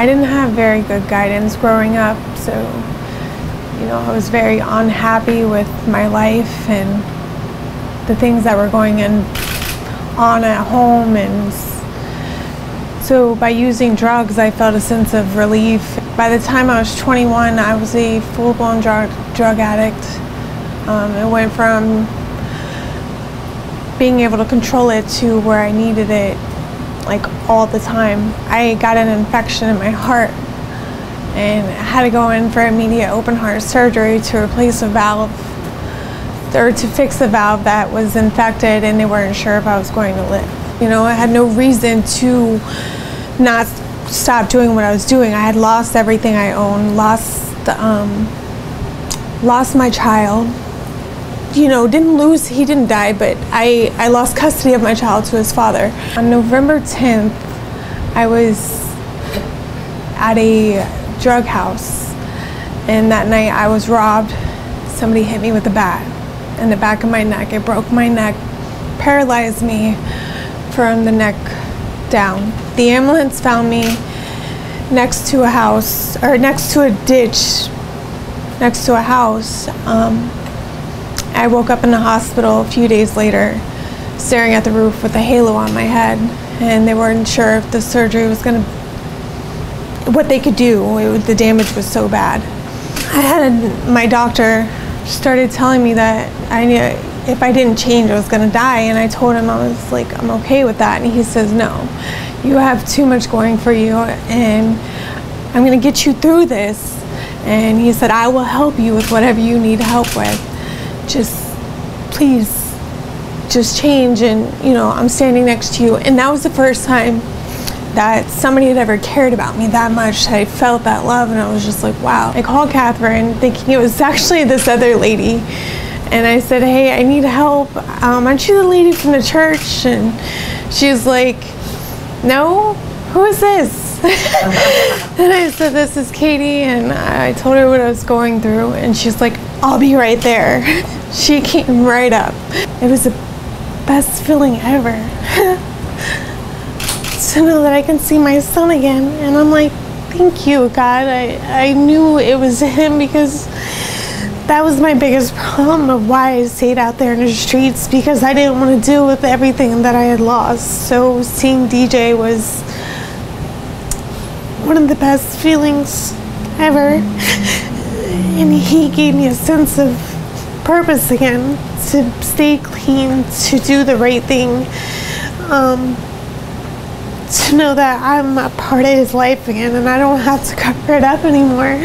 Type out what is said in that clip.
I didn't have very good guidance growing up, so, you know, I was very unhappy with my life and the things that were going on at home, and so by using drugs, I felt a sense of relief. By the time I was 21, I was a full-blown drug addict. It went from being able to control it to where I needed it like all the time. I got an infection in my heart and I had to go in for immediate open heart surgery to replace a valve, or to fix a valve that was infected, and they weren't sure if I was going to live. You know, I had no reason to not stop doing what I was doing. I had lost everything I owned, lost my child. You know, he didn't die, but I lost custody of my child to his father. On November 10th, I was at a drug house, and that night I was robbed. Somebody hit me with a bat in the back of my neck. It broke my neck, paralyzed me from the neck down. The ambulance found me next to a house, or next to a ditch, next to a house. I woke up in the hospital a few days later, staring at the roof with a halo on my head, and they weren't sure if the surgery was what they could do. The damage was so bad. My doctor started telling me that if I didn't change, I was gonna die, and I told him I was like, I'm okay with that, and he says, no, you have too much going for you, and I'm gonna get you through this. And he said, I will help you with whatever you need help with. Please, just change, and you know, I'm standing next to you. And that was the first time that somebody had ever cared about me that much. I felt that love, and I was just like, wow. I called Catherine thinking it was actually this other lady, and I said, hey, I need help. Aren't you the lady from the church? And she's like, no, who is this? And I said, this is Katie, and I told her what I was going through, and she's like, I'll be right there. She came right up. It was the best feeling ever to know that I can see my son again. And I'm like, thank you, God. I knew it was him, because that was my biggest problem of why I stayed out there in the streets, because I didn't want to deal with everything that I had lost. So seeing DJ was one of the best feelings ever. And he gave me a sense of purpose again, to stay clean, to do the right thing, to know that I'm a part of his life again, and I don't have to cover it up anymore.